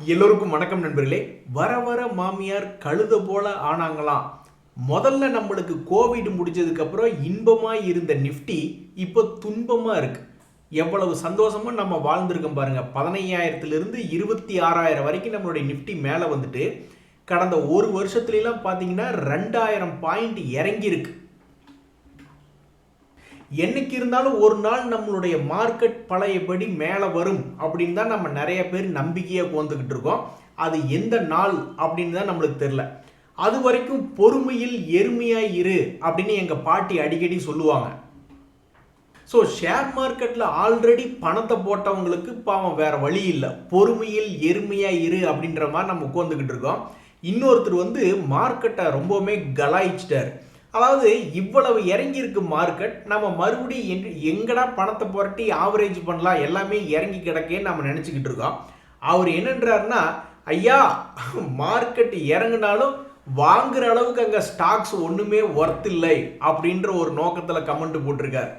எல்லோருக்கும் வணக்கம் நண்பர்களே. வர வர மாமியார் கழுத போல ஆனாங்களாம். முதல்ல நம்மளுக்கு கோவிட் முடிஞ்சதுக்கு அப்புறம் இன்பமா இருந்த நிஃப்டி இப்போ துன்பமா இருக்கு. எவ்வளவு சந்தோஷமா நம்ம வாழ்ந்திருக்கோம் பாருங்க. 15,000 26,000 வரைக்கும் நம்மளுடைய நிஃப்டி மேலே வந்துட்டு கடந்த ஒரு வருஷத்துலாம் பார்த்தீங்கன்னா 2,000 பாயிண்ட் இறங்கி இருக்கு. என்னைக்கு இருந்தாலும் ஒரு நாள் நம்மளுடைய மார்க்கெட் பழையபடி மேலே வரும் அப்படின்னு தான் நம்ம நிறைய பேர் நம்பிக்கையாக உட்காந்துக்கிட்டு இருக்கோம். அது எந்த நாள் அப்படின்னு தான் நம்மளுக்கு தெரியல. அது வரைக்கும் பொறுமையில் எருமையாக இரு அப்படின்னு எங்கள் பாட்டி அடிக்கடி சொல்லுவாங்க. ஸோ ஷேர் மார்க்கெட்டில் ஆல்ரெடி பணத்தை போட்டவங்களுக்கு பாவம் வேற வழி இல்லை. பொறுமையில் எருமையாக இரு அப்படின்ற மாதிரி நம்ம உட்காந்துக்கிட்டு இருக்கோம். இன்னொருத்தர் மார்க்கெட்டை ரொம்பவுமே கலாய்ச்சிட்டார். அதாவது இவ்வளவு இறங்கி இருக்கு மார்க்கெட், நம்ம மறுபடியும் எங்கடா பணத்தை புரட்டி ஆவரேஜ் பண்ணலாம், எல்லாமே இறங்கி கிடக்கேன்னு நம்ம நினச்சிக்கிட்டு இருக்கோம். அவர் என்னன்றாருன்னா, ஐயா மார்க்கெட் இறங்கினாலும் வாங்குற அளவுக்கு அங்கே ஸ்டாக்ஸ் ஒன்றுமே ஒர்த் இல்லை அப்படின்ற ஒரு நோக்கத்தில் கமெண்ட் போட்டிருக்கார்.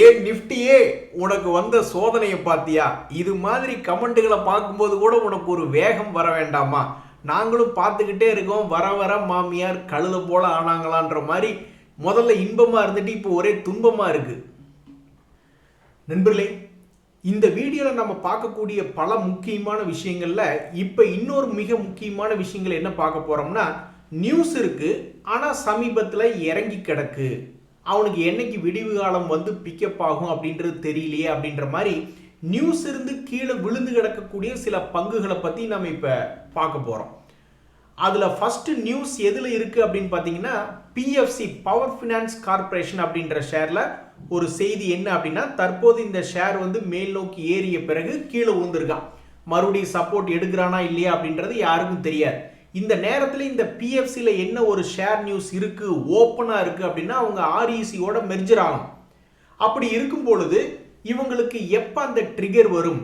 ஏன் நிஃப்டியே உனக்கு வந்த சோதனையை பார்த்தியா? இது மாதிரி கமெண்ட்டுகளை பார்க்கும்போது கூட உனக்கு ஒரு வேகம் வர வேண்டாமா? நாங்களும் பார்த்துக்கிட்டே இருக்கோம். வர வர மாமியார் கழுத போல ஆனாங்களான்ற மாதிரி முதல்ல இன்பமாக இருந்துட்டு இப்போ ஒரே துன்பமாக இருக்கு. நண்பர்களே, இந்த வீடியோவில் நம்ம பார்க்கக்கூடிய பல முக்கியமான விஷயங்கள்ல இப்போ இன்னொரு மிக முக்கியமான விஷயங்கள் என்ன பார்க்க போறோம்னா, நியூஸ் இருக்கு ஆனால் சமீபத்தில் இறங்கி கிடக்கு, அவனுக்கு என்னைக்கு விடிவு காலம் பிக்கப் ஆகும் அப்படின்றது தெரியலையே அப்படின்ற மாதிரி நியூஸ் இருந்து கீழே விழுந்து கிடக்கக்கூடிய சில பங்குகளை பற்றி நம்ம இப்போ பார்க்க போகிறோம். அதில் ஃபர்ஸ்ட் நியூஸ் எதில் இருக்குது அப்படின்னு பார்த்தீங்கன்னா, பிஎஃப்சி பவர் ஃபினான்ஸ் கார்பரேஷன் அப்படின்ற ஷேரில் ஒரு செய்தி என்ன அப்படின்னா, தற்போது இந்த ஷேர் மேல் நோக்கி ஏறிய பிறகு கீழே விழுந்திருக்கான். மறுபடியும் சப்போர்ட் எடுக்கிறானா இல்லையா அப்படின்றது யாருக்கும் தெரியாது. இந்த நேரத்தில் இந்த பிஎஃப்சியில் என்ன ஒரு ஷேர் நியூஸ் இருக்குது, ஓப்பனாக இருக்குது அப்படின்னா, அவங்க ஆர்இசியோட மெர்ஜர் ஆகும். அப்படி இருக்கும் பொழுது இவங்களுக்கு எப்ப அந்த ட்ரிகர் வரும்?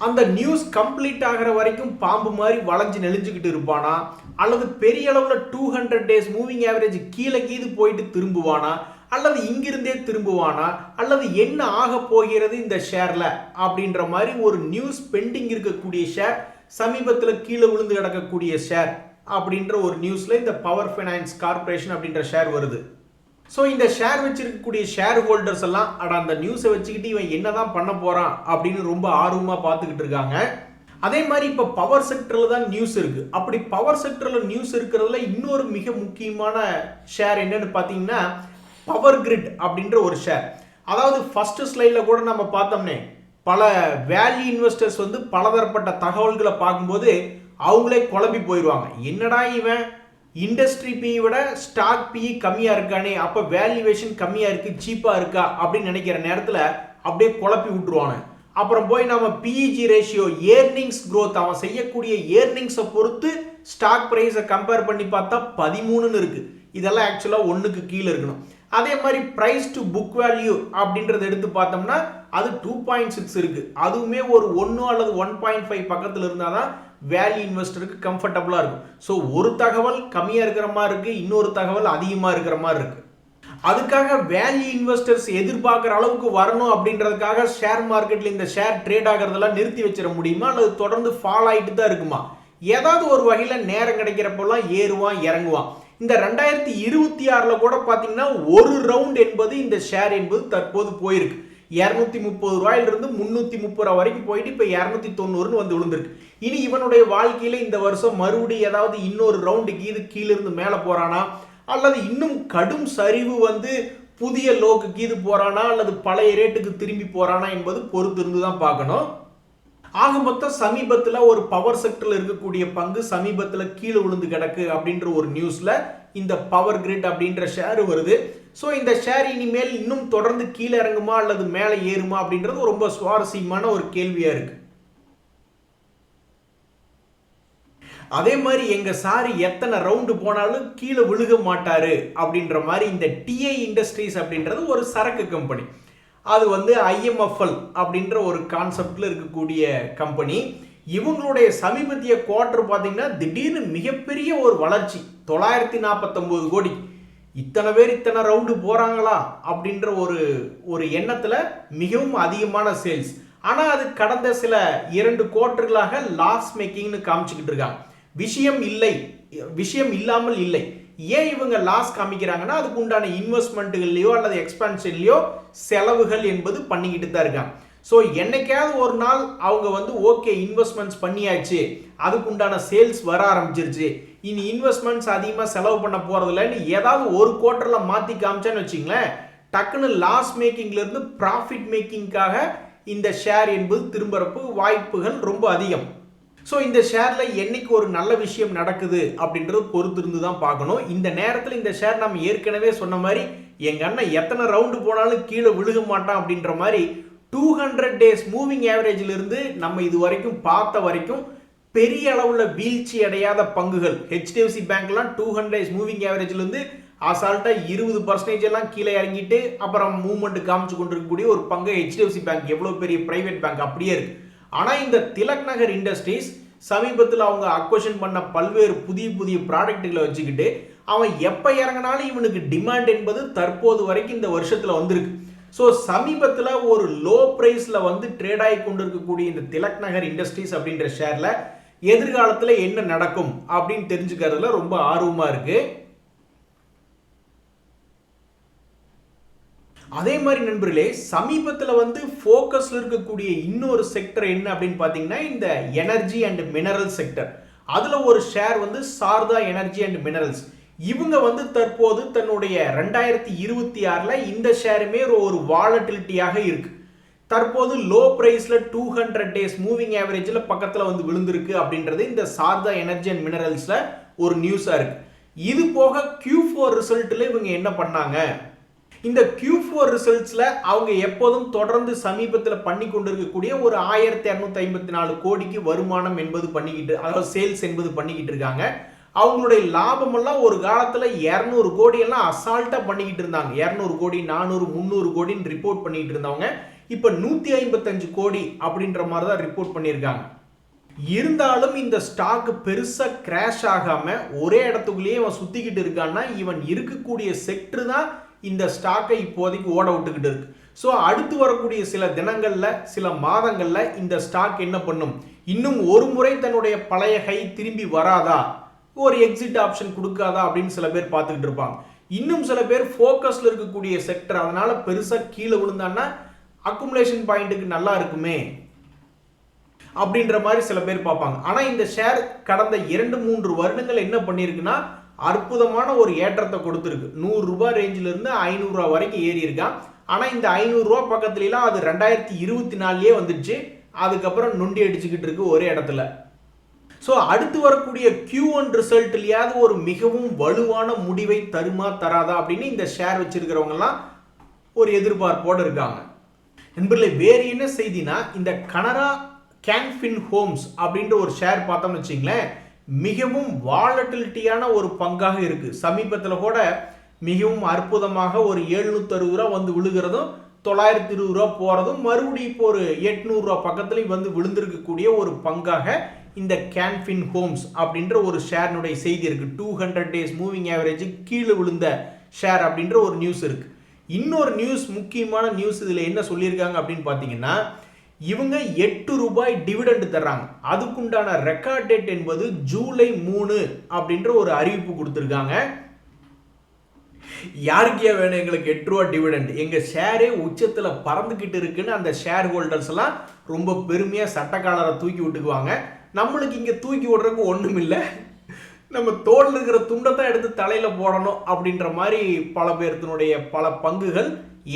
அந்த நியூஸ் கம்ப்ளீட் ஆகிற வரைக்கும் பாம்பு மாதிரி வளைஞ்சு நெளிஞ்சுக்கிட்டு இருப்பானா, அல்லது பெரிய அளவில் 200 டேஸ் மூவிங் ஆவரேஜ் கீழே போயிட்டு திரும்புவானா, அல்லது இங்கிருந்தே திரும்புவானா, அல்லது என்ன ஆக போகிறது இந்த ஷேர்ல அப்படின்ற மாதிரி ஒரு நியூஸ் பெண்டிங் இருக்கக்கூடிய ஷேர், சமீபத்தில் கீழே விழுந்து கிடக்கக்கூடிய ஷேர் அப்படின்ற ஒரு நியூஸ்ல இந்த பவர் ஃபைனான்ஸ் கார்பரேஷன் அப்படின்ற ஷேர் வருது. ஸோ இந்த ஷேர் வச்சிருக்கக்கூடிய ஷேர் ஹோல்டர்ஸ் எல்லாம் அந்த நியூஸை வச்சுக்கிட்டு இவன் என்னதான் பண்ண போறான் அப்படின்னு ரொம்ப ஆர்வமாக பார்த்துக்கிட்டு இருக்காங்க. அதே மாதிரி இப்போ பவர் செக்டர்ல தான் நியூஸ் இருக்கு. அப்படி பவர் செக்டர்ல நியூஸ் இருக்கிறதுல இன்னொரு மிக முக்கியமான ஷேர் என்னன்னு பார்த்தீங்கன்னா, பவர் கிரிட் அப்படின்ற ஒரு ஷேர். அதாவது ஃபர்ஸ்ட் ஸ்லைடில் கூட நம்ம பார்த்தோம்னே, பல வேல்யூ இன்வெஸ்டர்ஸ் பலதரப்பட்ட தகவல்களை பார்க்கும்போது அவங்களே குழம்பி போயிடுவாங்க. என்னடா இவன் இண்டஸ்ட்ரி பி விட ஸ்டாக் பி கம்மியாக இருக்கானே, அப்போ வேல்யூவேஷன் கம்மியாக இருக்குது, சீப்பாக இருக்கா அப்படின்னு நினைக்கிற நேரத்தில் அப்படியே குழப்பி விட்டுருவானு. அப்புறம் போய் நம்ம பிஇஜி ரேஷியோ, ஏர்னிங்ஸ் க்ரோத், அவன் செய்யக்கூடிய ஏர்னிங்ஸை பொறுத்து ஸ்டாக் ப்ரைஸை கம்பேர் பண்ணி பார்த்தா 13ன்னு இருக்குது. இதெல்லாம் ஆக்சுவலாக 1க்கு கீழே இருக்கணும். அதே மாதிரி ப்ரைஸ் டு புக் வேல்யூ அப்படின்றத எடுத்து பார்த்தோம்னா அது 2.6 இருக்குது. அதுவுமே ஒரு 1 அல்லது 1.5 பக்கத்தில் இருந்தால் தான் வேல்யூ இன்வெஸ்டருக்கு கம்ஃபர்டபுளாக இருக்கும். ஸோ ஒரு தகவல் கம்மியாக இருக்கிற மாதிரி இருக்குது, இன்னொரு தகவல் அதிகமாக இருக்கிற மாதிரி இருக்குது. அதுக்காக வேல்யூ இன்வெஸ்டர்ஸ் எதிர்பார்க்குற அளவுக்கு வரணும் அப்படின்றதுக்காக ஷேர் மார்க்கெட்டில் இந்த ஷேர் ட்ரேட் ஆகிறதெல்லாம் நிறுத்தி வச்சிட முடியுமா, அல்லது தொடர்ந்து ஃபால் ஆகிட்டு தான் இருக்குமா? ஏதாவது ஒரு வகையில் நேரம் கிடைக்கிறப்பெல்லாம் ஏறுவான் இறங்குவான். இந்த 2026 கூட பார்த்தீங்கன்னா ஒரு ரவுண்ட் என்பது இந்த ஷேர் என்பது தற்போது போயிருக்கு. 230 ரூபாயிலிருந்து 330 ரூபாய் வரைக்கும் போயிட்டு இப்போ 290ன்னு விழுந்திருக்கு. இனி இவனுடைய வாழ்க்கையில இந்த வருஷம் மறுபடியும் ஏதாவது இன்னொரு ரவுண்டு கீழே இருந்து மேலே போறானா, அல்லது இன்னும் கடும் சரிவு புதிய லோக்கு போறானா, அல்லது பழைய ரேட்டுக்கு திரும்பி போறானா என்பது பொறுத்து இருந்து தான் பார்க்கணும். ஆக மொத்தம் சமீபத்தில் ஒரு பவர் செக்டர்ல இருக்கக்கூடிய பங்கு சமீபத்தில் கீழே விழுந்து கிடக்கு அப்படின்ற ஒரு நியூஸ்ல இந்த பவர் கிரிட் அப்படின்ற ஷேர் வருது. ஸோ இந்த ஷேர் இனிமேல் இன்னும் தொடர்ந்து கீழே இறங்குமா அல்லது மேலே ஏறுமா அப்படின்றது ரொம்ப சுவாரஸ்யமான ஒரு கேள்வியா இருக்கு. அதே மாதிரி எங்க சார் எத்தனை ரவுண்டு போனாலும் கீழே விழுக மாட்டாரு அப்படின்ற மாதிரி இந்த டிஐ இண்டஸ்ட்ரீஸ் அப்படின்றது ஒரு சரக்கு கம்பெனி. அது ஐஎம்எஃப்எல் அப்படின்ற ஒரு கான்செப்ட்ல இருக்கக்கூடிய கம்பெனி. இவங்களுடைய சமீபத்திய குவார்டர் பார்த்தீங்கன்னா திடீர்னு மிகப்பெரிய ஒரு வளர்ச்சி, 949 கோடி. இத்தனை பேர் இத்தனை ரவுண்டு போறாங்களா அப்படின்ற ஒரு எண்ணத்துல மிகவும் அதிகமான சேல்ஸ். ஆனா அது கடந்த சில 2 குவார்ட்டர்களாக லாஸ் மேக்கிங்னு காமிச்சுக்கிட்டு இருக்காங்க. விஷயம் இல்லாமல் இல்லை. ஏன் இவங்க லாஸ் காமிக்கிறாங்கன்னா அதுக்கு உண்டான இன்வெஸ்ட்மெண்ட்டுகள்லையோ அல்லது எக்ஸ்பான்ஷன்லையோ செலவுகள் என்பது பண்ணிக்கிட்டு தான் இருக்காங்க. ஸோ என்னைக்காவது ஒரு நாள் அவங்க ஓகே இன்வெஸ்ட்மெண்ட்ஸ் பண்ணியாச்சு, அதுக்கு உண்டான சேல்ஸ் வர ஆரம்பிச்சிருச்சு, இனி இன்வெஸ்ட்மெண்ட்ஸ் அதிகமாக செலவு பண்ண போறதில்லன்னு ஏதாவது ஒரு குவார்ட்டரில் மாற்றி காமிச்சான்னு வச்சிங்களேன், டக்குன்னு லாஸ் மேக்கிங்லேருந்து ப்ராஃபிட் மேக்கிங்காக இந்த ஷேர் என்பது திரும்பறப்பு வாய்ப்புகள் ரொம்ப அதிகம். ஸோ இந்த ஷேரில் என்னைக்கு ஒரு நல்ல விஷயம் நடக்குது அப்படின்றது பொறுத்து இருந்து தான் பார்க்கணும். இந்த நேரத்தில் இந்த ஷேர் நம்ம ஏற்கனவே சொன்ன மாதிரி எங்கள் அண்ணன் எத்தனை ரவுண்டு போனாலும் கீழே விழுக மாட்டான் அப்படின்ற மாதிரி 200 டேஸ் மூவிங் ஆவரேஜிலிருந்து நம்ம இது வரைக்கும் பார்த்த வரைக்கும் பெரிய அளவில் வீழ்ச்சி அடையாத பங்குகள் ஹெச்டிஎஃப்சி பேங்க்லாம் 200 டேஸ் மூவிங் ஆவரேஜிலிருந்து அசால்ட்டாக 20% எல்லாம் கீழே இறங்கிட்டு அப்புறம் மூவ்மெண்ட் காமிச்சு கொண்டிருக்கக்கூடிய ஒரு பங்கு ஹெச்டிஎஃப்சி பேங்க். எவ்வளோ பெரிய பிரைவேட் பேங்க் அப்படியே இருக்கு. ஆனால் இந்த திலக் நகர் இண்டஸ்ட்ரீஸ் சமீபத்தில் அவங்க அக்வஷன் பண்ண பல்வேறு புதிய ப்ராடக்ட்டுகளை வச்சுக்கிட்டு அவன் எப்போ இறங்கினாலும் இவனுக்கு டிமாண்ட் என்பது தற்போது வரைக்கும் இந்த வருஷத்தில் வந்திருக்கு. ஸோ சமீபத்தில் ஒரு லோ ப்ரைஸில் ட்ரேட் ஆகி கொண்டு இருக்கக்கூடிய இந்த திலக் நகர் இண்டஸ்ட்ரீஸ் அப்படின்ற ஷேரில் எதிர்காலத்தில் என்ன நடக்கும் அப்படின்னு தெரிஞ்சுக்கிறதுல ரொம்ப ஆர்வமாக இருக்கு. அதே மாதிரி நண்பர்களே, சமீபத்தில் ஃபோக்கஸ்ல இருக்கக்கூடிய இன்னொரு செக்டர் என்ன அப்படின்னு பார்த்தீங்கன்னா இந்த எனர்ஜி அண்ட் மினரல் செக்டர். அதுல ஒரு share Sarda energy and minerals. இவங்க தற்போது தன்னுடைய 2026ல் இந்த ஷேருமே ஒரு வாலட்டிலிட்டியாக இருக்கு. தற்போது லோ பிரைஸ்ல 200 டேஸ் மூவிங் ஆவரேஜில் பக்கத்தில் விழுந்திருக்கு அப்படின்றது இந்த சாரதா எனர்ஜி அண்ட் மினரல்ஸ்ல ஒரு நியூஸா இருக்கு. இது போக Q4 ரிசல்ட்ல இவங்க என்ன பண்ணாங்க, இந்த Q4 ரிசல்ட்ஸ்ல அவங்க எப்போதும் தொடர்ந்து சமீபத்தில் பண்ணி கொண்டிருக்கக்கூடிய ஒரு 1254 கோடிக்கு வருமானம் என்பது பண்ணிக்கிட்டு, அதாவது சேல்ஸ் என்பது பண்ணிக்கிட்டு இருக்காங்க. அவங்களுடைய லாபம் எல்லாம் ஒரு காலத்துல 200 கோடி எல்லாம் அசால்ட்டா பண்ணிக்கிட்டு இருந்தாங்க. 200 கோடி 400 300 கோடின்னு ரிப்போர்ட் பண்ணிட்டு இருந்தவங்க இப்ப 155 கோடி அப்படின்ற மாதிரி தான் ரிப்போர்ட் பண்ணியிருக்காங்க. இருந்தாலும் இந்த ஸ்டாக் பெருசா கிராஷ் ஆகாம ஒரே இடத்துக்குள்ளேயே இவன் சுத்திக்கிட்டு இருக்கான்னா இவன் இருக்கக்கூடிய செக்டர் தான் இந்த ஸ்டாக்கை இப்போதைக்கு ஓட விட்டுக்கிட்டு இருக்கு. ஸோ அடுத்து வரக்கூடிய சில தினங்கள்ல சில மாதங்கள்ல இந்த ஸ்டாக் என்ன பண்ணும், இன்னும் ஒரு முறை தன்னுடைய பழைய ஹை திரும்பி வராதா, ஒரு எக்ஸிட் ஆப்ஷன் கொடுக்காதா அப்படின்னு சில பேர் பார்த்துக்கிட்டு இருப்பாங்க. இன்னும் சில பேர் ஃபோக்கஸ்ல இருக்கக்கூடிய செக்டர், அதனால பெருசா கீழே விழுந்தான்னா அக்குமுலேஷன் பாயிண்ட்டுக்கு நல்லா இருக்குமே அப்படின்ற மாதிரி சில பேர் பார்ப்பாங்க. ஆனா இந்த ஷேர் கடந்த 2-3 வருடங்கள் என்ன பண்ணிருக்குன்னா அற்புதமான ஒரு ஏற்றத்தை கொடுத்துருக்கு. 100 ரூபாய் ரேஞ்சில இருந்து 500 ரூபாய் வரைக்கும் ஏறி இருக்கான். ஆனா இந்த 500 ரூபாய் பக்கத்துலாம் அது 2024லயே வந்துடுச்சு. அதுக்கப்புறம் நொண்டி அடிச்சுக்கிட்டு இருக்கு ஒரே இடத்துல. ஸோ அடுத்து வரக்கூடிய Q1 ரிசல்ட்லயாவது ஒரு மிகவும் வலுவான முடிவை தருமா தராதா அப்படின்னு இந்த ஷேர் வச்சிருக்கிறவங்கலாம் ஒரு எதிர்பார்ப்போடு இருக்காங்க. நண்பர்களே, வேறு என்ன செய்தினா இந்த கனரா கேன்ஃபின் ஹோம்ஸ் அப்படின்ற ஒரு ஷேர் பார்த்தோம்னு வச்சிங்களேன், மிகவும் வாலட்டிலிட்டியான ஒரு பங்காக இருக்கு. சமீபத்தில் கூட மிகவும் அற்புதமாக ஒரு 760 ரூபா விழுகிறதும் 920 ரூபா போறதும் மறுபடியும் இப்போ ஒரு 800 ரூபா பக்கத்துலையும் விழுந்திருக்கக்கூடிய ஒரு பங்காக இந்த கேன்ஃபின் ஹோம்ஸ் அப்படின்ற ஒரு ஷேர்னுடைய செய்தி இருக்கு. 200 டேஸ் மூவிங் ஆவரேஜ் கீழே விழுந்த ஷேர் அப்படின்ற ஒரு நியூஸ் இருக்கு. இன்னொரு நியூஸ், முக்கியமான நியூஸ் இதில் என்ன சொல்லியிருக்காங்க அப்படின்னு பார்த்தீங்கன்னா, இவங்க 8 ரூபாய் டிவிடெண்ட் தர்றாங்க. அதுக்குண்டான ரெக்கார்ட் டேட் என்பது ஜூலை 3 அப்படின்ற ஒரு அறிவிப்பு கொடுத்துருக்காங்க. யாருக்கே வேணும் எங்களுக்கு 8 ரூபா டிவிடெண்ட், எங்க ஷேரே உச்சத்துல பறந்துகிட்டு இருக்குன்னு அந்த ஷேர் ஹோல்டர்ஸ் எல்லாம் ரொம்ப பெருமையா சட்டக்காலரை தூக்கி விட்டுக்குவாங்க. நம்மளுக்கு இங்க தூக்கி விடுறதுக்கு ஒண்ணும் இல்லை, நம்ம தோல்ல இருக்கிற துண்டத்தை எடுத்து தலையில போடணும் அப்படின்ற மாதிரி பல பேர்த்தினுடைய பல பங்குகள்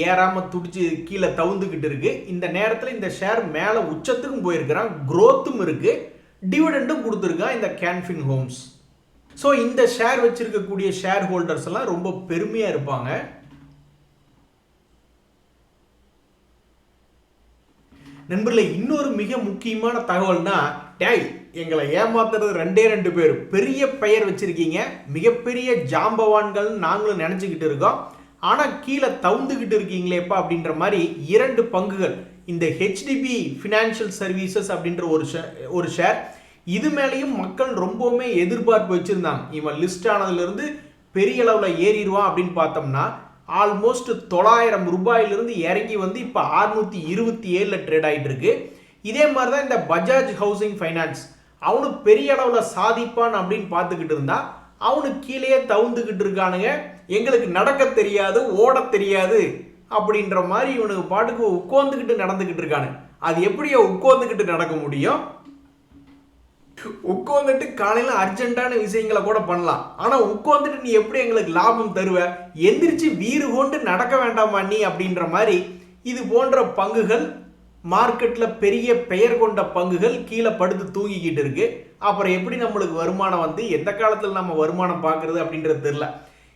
ஏறாம துடிச்சு கீழே தவுந்துகிட்டு இருக்கு. இந்த நேரத்தில் இந்த ஷேர் மேல உச்சத்துக்கும் போயிருக்கிறான், குரோத்தும் இருக்கு, டிவிடெண்டும் கொடுத்துருக்கான் இந்த கேன்ஃபின் ஹோம்ஸ். ஸோ இந்த ஷேர் வச்சிருக்கக்கூடிய ஷேர் ஹோல்டர்ஸ் எல்லாம் ரொம்ப பெருமையா இருப்பாங்க. நண்பர்களே, இன்னொரு மிக முக்கியமான தகவல்னா, டேய் எங்களை ஏமாத்துறது 2 பேர் பெரிய பெயர் வச்சிருக்கீங்க, மிகப்பெரிய ஜாம்பவான்கள் நாங்களும் நினைச்சுக்கிட்டு இருக்கோம், ஆனா கீழே தவுந்துகிட்டு இருக்கீங்களேப்பா அப்படின்ற மாதிரி 2 பங்குகள், இந்த ஹெச்டிபி ஃபினான்ஷியல் சர்வீசஸ் அப்படின்ற ஒரு ஷேர், இது மேலேயும் மக்கள் ரொம்பவுமே எதிர்பார்ப்பு வச்சிருந்தாங்க. இவன் லிஸ்ட் ஆனதுல இருந்து பெரிய அளவில் ஏறிடுவான் அப்படின்னு பார்த்தோம்னா ஆல்மோஸ்ட் 900 ரூபாயிலிருந்து இறங்கி வந்து இப்போ 627 ட்ரேட் ஆகிட்டு இருக்கு. இதே மாதிரி தான் இந்த பஜாஜ் ஹவுசிங் ஃபைனான்ஸ், அவனுக்கு பெரிய அளவில் சாதிப்பான் அப்படின்னு பார்த்துக்கிட்டு இருந்தா அவனுக்கு கீழே தவுந்துக்கிட்டு இருக்கானுங்க. எங்களுக்கு நடக்க தெரியாது, ஓட தெரியாது அப்படின்ற மாதிரி இவனுக்கு பாட்டுக்கு உட்காந்துக்கிட்டு நடந்துக்கிட்டு இருக்கானு. அது எப்படியோ உட்காந்துக்கிட்டு நடக்க முடியும்? உட்காந்துட்டு காலையில அர்ஜென்ட்டான விஷயங்களை கூட பண்ணலாம். ஆனா உட்காந்துட்டு நீ எப்படி எங்களுக்கு லாபம் தருவ? எந்திரிச்சு வீறு கொண்டு நடக்க வேண்டாமா நீ அப்படின்ற மாதிரி இது போன்ற பங்குகள் மார்க்கெட்ல பெரிய பெயர் கொண்ட பங்குகள் கீழே படுத்து தூங்கிக்கிட்டு இருக்கு. அப்புறம் எப்படி நம்மளுக்கு வருமானம் வந்து எந்த காலத்தில் நம்ம வருமானம் பார்க்கறது அப்படின்றது தெரியல.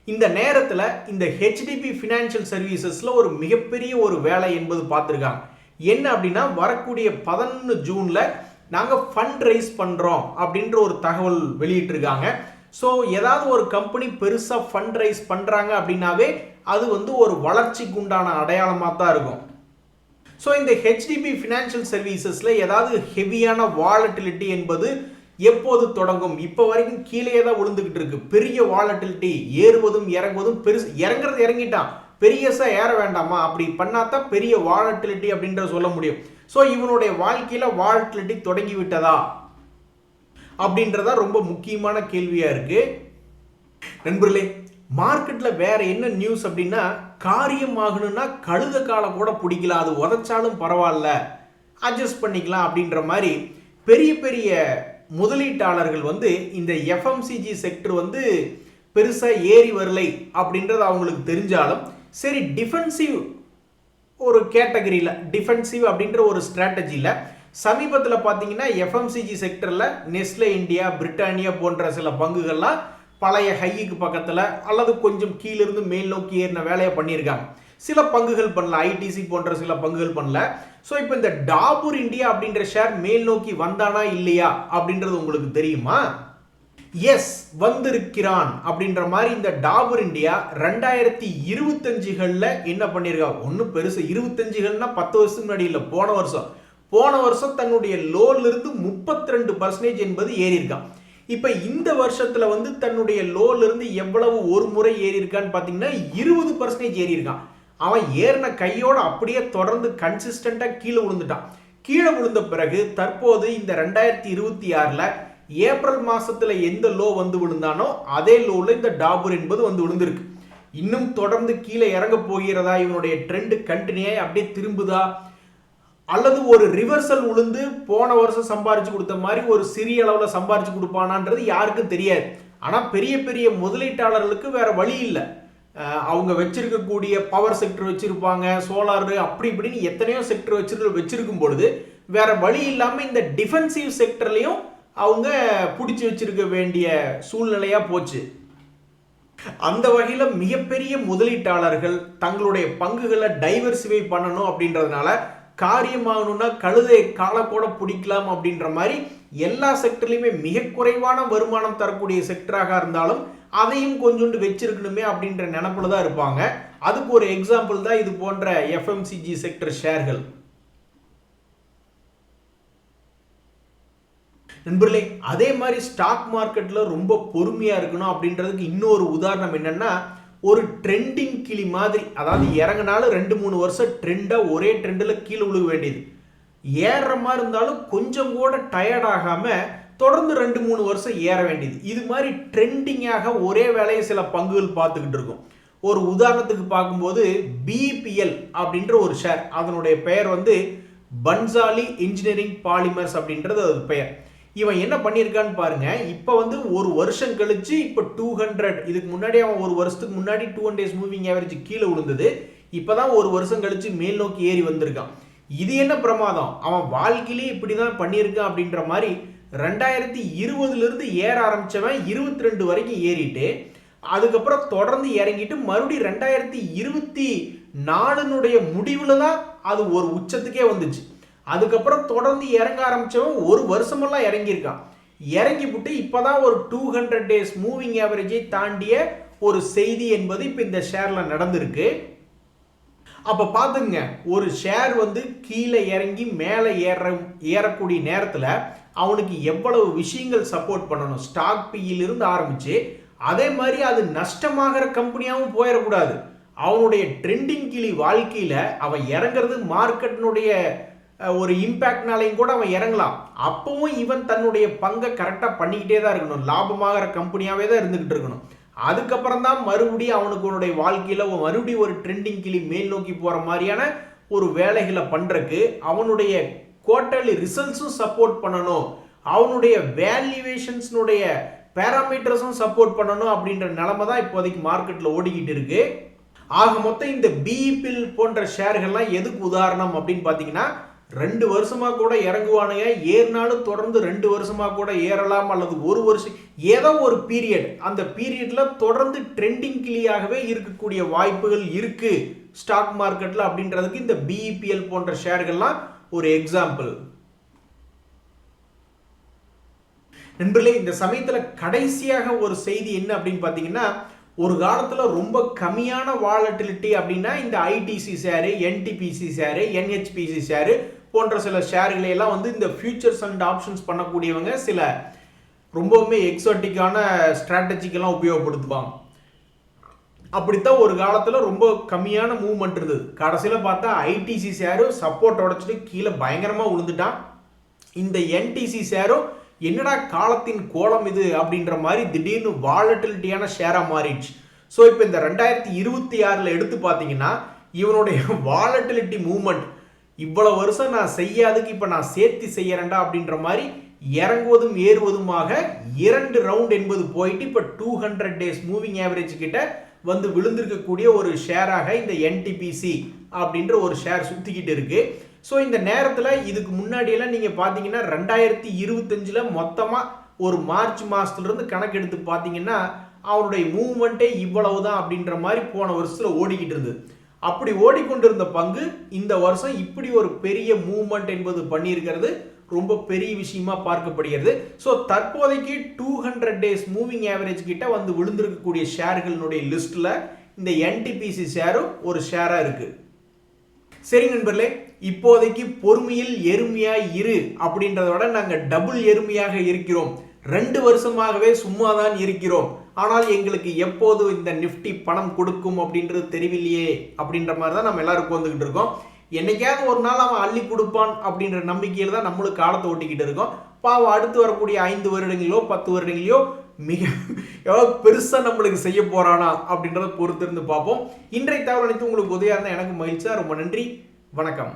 இந்த நேரத்தில் இந்த ஹெச்டிபி ஃபினான்ஷியல் சர்வீசஸ்ல ஒரு மிகப்பெரிய ஒரு வேலை என்பது பார்த்துருக்காங்க. என்ன அப்படின்னா, வரக்கூடிய 11 ஜூன்ல நாங்கள் ஃபண்ட் ரைஸ் பண்ணுறோம் அப்படின்ற ஒரு தகவல் வெளியிட்டிருக்காங்க. ஸோ ஏதாவது ஒரு கம்பெனி பெருசாக ஃபண்ட் ரைஸ் பண்ணுறாங்க அப்படின்னாவே அது வந்து ஒரு வளர்ச்சிக்கு உண்டான அடையாளமாக தான் இருக்கும். ஸோ இந்த ஹெச்டிபி ஃபினான்ஷியல் சர்வீசஸில் ஏதாவது ஹெவியான வாலட்டிலிட்டி என்பது எப்போது தொடங்கும்? இப்போ வரைக்கும் கீழே தான் விழுந்துக்கிட்டு இருக்கு. பெரிய வாலட்டிலிட்டி, ஏறுவதும் இறங்குவதும், பெருசு இறங்குறது இறங்கிட்டான், பெரியசா ஏற வேண்டாமா? அப்படி பண்ணாதான் பெரிய வாலட்டிலிட்டி அப்படின்ற சொல்ல முடியும். ஸோ இவனுடைய வாழ்க்கையில வாலட்டிலிட்டி தொடங்கி விட்டதா அப்படின்றதா ரொம்ப முக்கியமான கேள்வியா இருக்கு. நண்பர்களே, மார்க்கெட்ல வேற என்ன நியூஸ் அப்படின்னா, காரியம் ஆகணும்னா கழுத காலை கூட பிடிக்கலாம், அது உதச்சாலும் பரவாயில்ல, அட்ஜஸ்ட் பண்ணிக்கலாம் அப்படின்ற மாதிரி பெரிய பெரிய முதலீட்டாளர்கள் வந்து இந்த எஃப்எம்சிஜி செக்டர் வந்து பெருசா ஏறி வரலை அப்படின்றது அவங்களுக்கு தெரிஞ்சாலும் சரி, டிஃபென்சிவ் ஒரு கேட்டகரியில், டிஃபென்சிவ் அப்படின்ற ஒரு ஸ்ட்ராட்டஜியில் சமீபத்தில் பார்த்தீங்கன்னா எஃப்எம்சிஜி செக்டரில் நெஸ்லே இந்தியா, பிரிட்டானியா போன்ற சில பங்குகள்லாம் பழைய ஹைக்கு பக்கத்தில் அல்லது கொஞ்சம் கீழிருந்து மேல் நோக்கி ஏறின வேலையை பண்ணியிருக்காங்க. சில பங்குகள் பண்ணல, ஐடிசி போன்ற சில பங்குகள் பண்ணல. ஸோ இப்போ இந்த டாபூர் இந்தியா அப்படின்ற ஷேர் மேல் நோக்கி வந்தானா இல்லையா அப்படின்றது உங்களுக்கு தெரியுமா? எஸ், வந்திருக்கிறான் அப்படின்ற மாதிரி இந்த டாபூர் இந்தியா 2025களில் என்ன பண்ணியிருக்கா? ஒன்றும் பெருசு 25கள்னா 10 வருஷத்துக்கு முன்னாடி இல்லை, போன வருஷம் தன்னுடைய லோலிருந்து 32% என்பது ஏறி இருக்கான். இப்போ இந்த வருஷத்துல வந்து தன்னுடைய லோல இருந்து எவ்வளவு ஒரு முறை ஏறி இருக்கான்னு பார்த்தீங்கன்னா 20% ஏறி இருக்கான். அவன் ஏறின கையோட அப்படியே தொடர்ந்து கன்சிஸ்டண்டா கீழே விழுந்துட்டான். கீழே விழுந்த பிறகு தற்போது இந்த 2026ல ஏப்ரல் மாசத்துல எந்த லோ வந்து விழுந்தானோ அதே லோல இந்த டாபூர் என்பது வந்து விழுந்திருக்கு. இன்னும் தொடர்ந்து கீழே இறங்க போகிறதா? இவனுடைய ட்ரெண்ட் கண்டினியூ அப்படியே திரும்புதா? அல்லது ஒரு ரிவர்சல் உளுந்து போன வருஷம் சம்பாரிச்சு கொடுத்த மாதிரி ஒரு சிறிய அளவில் சம்பாரிச்சு கொடுப்பானான்றது யாருக்கும் தெரியாது. ஆனால் பெரிய பெரிய முதலீட்டாளர்களுக்கு வேற வழி இல்லை. அவங்க வச்சிருக்கக்கூடிய பவர் செக்டர் வச்சிருப்பாங்க, சோலார், அப்படி இப்படின்னு எத்தனையோ செக்டர் வச்சிருக்கும் பொழுது வேற வழி இல்லாமல் இந்த டிஃபென்சிவ் செக்டர்லையும் அவங்க பிடிச்சி வச்சிருக்க வேண்டிய சூழ்நிலையா போச்சு. அந்த வகையில் மிகப்பெரிய முதலீட்டாளர்கள் தங்களுடைய பங்குகளை டைவர்சிஃபை பண்ணணும் அப்படின்றதுனால காரியமாகணும்னா கழுதை காலை கூட பிடிக்கலாம் அப்படின்ற மாதிரி எல்லா செக்டர்லையுமே மிக குறைவான வருமானம் தரக்கூடிய செக்டராக இருந்தாலும் அதையும் கொஞ்சோண்டு வச்சிருக்கணுமே அப்படின்ற நினைப்புல தான் இருப்பாங்க. அதுக்கு ஒரு எக்ஸாம்பிள் தான் இது போன்ற எஃப்எம்சிஜி செக்டர் ஷேர்கள். நண்பர்களே, அதே மாதிரி ஸ்டாக் மார்க்கெட்ல ரொம்ப பொறுமையா இருக்கணும் அப்படின்றதுக்கு இன்னொரு உதாரணம் என்னன்னா, ஒரு ட்ரெண்டிங் கிளி மாதிரி, அதாவது இறங்கினாலும் 2-3 வருஷம் ட்ரெண்டா ஒரே ட்ரெண்டில் கீழே விழுக வேண்டியது. ஏறுற மாதிரி இருந்தாலும் கொஞ்சம் கூட டயர்ட் ஆகாம தொடர்ந்து 2-3 வருஷம் ஏற வேண்டியது. இது மாதிரி ட்ரெண்டிங்காக ஒரே வேலையை சில பங்குகள் பார்த்துக்கிட்டு இருக்கும். ஒரு உதாரணத்துக்கு பார்க்கும்போது பிபிஎல் அப்படின்ற ஒரு ஷேர், அதனுடைய பெயர் வந்து பன்சாலி இன்ஜினியரிங் பாலிமர்ஸ் அப்படின்றது அது பெயர். இவன் என்ன பண்ணியிருக்கான்னு பாருங்க. இப்போ வந்து ஒரு வருஷம் கழிச்சு இப்போ 200, இதுக்கு முன்னாடி அவன் ஒரு வருஷத்துக்கு முன்னாடி 200 days மூவிங் ஆவரேஜ் கீழே விழுந்தது. இப்போதான் ஒரு வருஷம் கழிச்சு மேல் நோக்கி ஏறி வந்திருக்கான். இது என்ன பிரமாதம்? அவன் வாழ்க்கையிலே இப்படிதான் பண்ணியிருக்கான் அப்படின்ற மாதிரி 2020லிருந்து ஏற ஆரம்பிச்சவன் 22 வரைக்கும் ஏறிட்டு அதுக்கப்புறம் தொடர்ந்து இறங்கிட்டு மறுபடியும் 2024 முடிவுல தான் அது ஒரு உச்சத்துக்கே வந்துச்சு. அதுக்கப்புறம் தொடர்ந்து இறங்க ஆரம்பிச்சவன் ஒரு வருஷமெல்லாம் இறங்கியிருக்கான். இறங்கி விட்டு இப்பதான் ஒரு 200 days மூவிங் ஆவரேஜை தாண்டிய ஒரு செய்தி என்பது இப்ப இந்த ஷேர்ல நடந்திருக்கு. அப்ப பாத்துங்க, ஒரு ஷேர் வந்து கீழே இறங்கி மேலே ஏறக்கூடிய நேரத்துல அவனுக்கு எவ்வளவு விஷயங்கள் சப்போர்ட் பண்ணணும். ஸ்டாக் பியிலிருந்து ஆரம்பிச்சு அதே மாதிரி அது நஷ்டமாகிற கம்பெனியாகவும் போயிடக்கூடாது. அவனுடைய ட்ரெண்டிங் கிளி வாழ்க்கையில அவன் இறங்குறது மார்க்கெட்டினுடைய ஒரு இம்பேக்ட்னாலையும் கூட அவன் இறங்கலாம். அப்பவும் இவன் தன்னுடைய பங்கை கரெக்டாக பண்ணிக்கிட்டே தான் இருக்கணும். லாபமாகிற கம்பெனியாகவே தான் இருந்துகிட்டு இருக்கணும். அதுக்கப்புறம் தான் மறுபடியும் அவனுடைய வாழ்க்கையில் மறுபடியும் ஒரு ட்ரெண்டிங் கிளி மேல் நோக்கி போகிற மாதிரியான ஒரு வேலைகளை பண்ணுறக்கு அவனுடைய குவார்ட்டர்லி ரிசல்ட்ஸும் சப்போர்ட் பண்ணணும், அவனுடைய வேல்யூவேஷன்ஸ்னுடைய பேராமீட்டர்ஸும் சப்போர்ட் பண்ணணும் அப்படின்ற நிலைமை தான் இப்போதைக்கு மார்க்கெட்டில் ஓடிக்கிட்டு இருக்கு. ஆக மொத்தம் இந்த பிஇபிஎல் போன்ற ஷேர்கள்லாம் எதுக்கு உதாரணம் அப்படின்னு பார்த்தீங்கன்னா, 2 வருஷமா கூட இறங்குவானுங்க, ஏறினாலும் தொடர்ந்து 2 வருஷமா கூட ஏறலாம், அல்லது 1 வருஷம் ஏதோ ஒரு பீரியட், அந்த பீரியட்ல தொடர்ந்து ட்ரெண்டிங் கிளியாகவே இருக்கக்கூடிய வாய்ப்புகள் இருக்கு ஸ்டாக் மார்க்கெட்ல அப்படின்றதுக்கு இந்த பிஇபிஎல் போன்ற ஷேர்கள்லாம் ஒரு எக்ஸாம்பிள். நண்பர்களே, இந்த சமயத்தில் கடைசியாக ஒரு செய்தி என்ன அப்படின்னு பார்த்தீங்கன்னா, ஒரு காலத்தில் ரொம்ப கம்மியான வாலட்டிலிட்டி அப்படின்னா இந்த ITC share, NTPC share, NHPC share போன்ற சில ஷேர்களை எல்லாம் வந்து இந்த ஃபியூச்சர்ஸ் அண்ட் ஆப்ஷன்ஸ் பண்ணக்கூடியவங்க சில ரொம்பவுமே எக்ஸாட்டிக்கான ஸ்ட்ராட்டஜிக்கெல்லாம் உபயோகப்படுத்துவாங்க. அப்படித்தான் ஒரு காலத்தில் ரொம்ப கம்மியான மூவ்மெண்ட் இருந்தது. கடைசியில் பார்த்தா ஐடிசி ஷேரும் சப்போர்ட் உடைச்சிட்டு கீழே பயங்கரமாக விழுந்துட்டான். இந்த என்டிசி ஷேரும் என்னடா காலத்தின் கோலம் இது அப்படின்ற மாதிரி திடீர்னு வாலட்டிலிட்டியான ஷேராக மாறிடுச்சு. ஸோ இப்போ இந்த 2026 எடுத்து பார்த்தீங்கன்னா இவனுடைய வாலட்டிலிட்டி மூவ்மெண்ட் இவ்வளவு வருஷம் நான் செய்யாதுக்கு இப்போ நான் சேர்த்து செய்யறேன்டா அப்படின்ற மாதிரி இறங்குவதும் ஏறுவதுமாக 2 ரவுண்ட் என்பது போயிட்டு இப்போ 200 டேஸ் மூவிங் ஆவரேஜ் கிட்ட வந்து விழுந்திருக்கக்கூடிய ஒரு ஷேராக இந்த என்டிபிசி அப்படின்ற ஒரு ஷேர் சுற்றிக்கிட்டு இருக்கு. ஸோ இந்த நேரத்தில் இதுக்கு முன்னாடியெல்லாம் நீங்கள் பார்த்தீங்கன்னா 2025 மொத்தமாக ஒரு மார்ச் மாதத்துலேருந்து கணக்கெடுத்து பார்த்தீங்கன்னா அவனுடைய மூவ்மெண்ட்டே இவ்வளவு தான் அப்படின்ற மாதிரி போன வருஷத்தில் ஓடிக்கிட்டு இருந்தது. அப்படி ஓடிக்கொண்டிருந்த பங்கு இந்த வருஷம் இப்படி ஒரு பெரிய மூவ்மெண்ட் என்பது பண்ணியிருக்கிறது ரொம்ப பெரிய விஷயமா பார்க்கப்படுகிறது. ஸோ தற்போதைக்கு 200 டேஸ் மூவிங் ஆவரேஜ் கிட்ட வந்து விழுந்திருக்கக்கூடிய ஷேர்களுடைய லிஸ்ட்டில் இந்த என்டிபிசி ஷேரும் ஒரு ஷேராக இருக்குது. சரி நண்பர்களே, இப்போதைக்கு பொறுமையில் எருமையாய் இரு அப்படின்றத விட நாங்கள் டபுள் எருமையாக இருக்கிறோம். 2 வருஷமாகவே சும்மா தான் இருக்கிறோம், ஆனால் எங்களுக்கு எப்போது இந்த நிஃப்டி பணம் கொடுக்கும் அப்படின்றது தெரியலையே அப்படின்ற மாதிரி தான் நம்ம எல்லாரும் வந்துகிட்டு இருக்கோம். என்னைக்காவது ஒரு நாள் அவன் அள்ளி கொடுப்பான் அப்படின்ற நம்பிக்கையில் தான் நம்மளுக்கு காலத்தை ஓட்டிக்கிட்டு இருக்கோம். பாவம் அடுத்து வரக்கூடிய 5 வருடங்களோ 10 வருடங்களோ மிக எவ்வளோ பெருசாக நம்மளுக்கு செய்ய போறானா அப்படின்றத பொறுத்திருந்து பார்ப்போம். இன்றைய தகவல் அனைத்து உங்களுக்கு உதவியாக இருந்தால் எனக்கு மகிழ்ச்சியா. ரொம்ப நன்றி, வணக்கம்.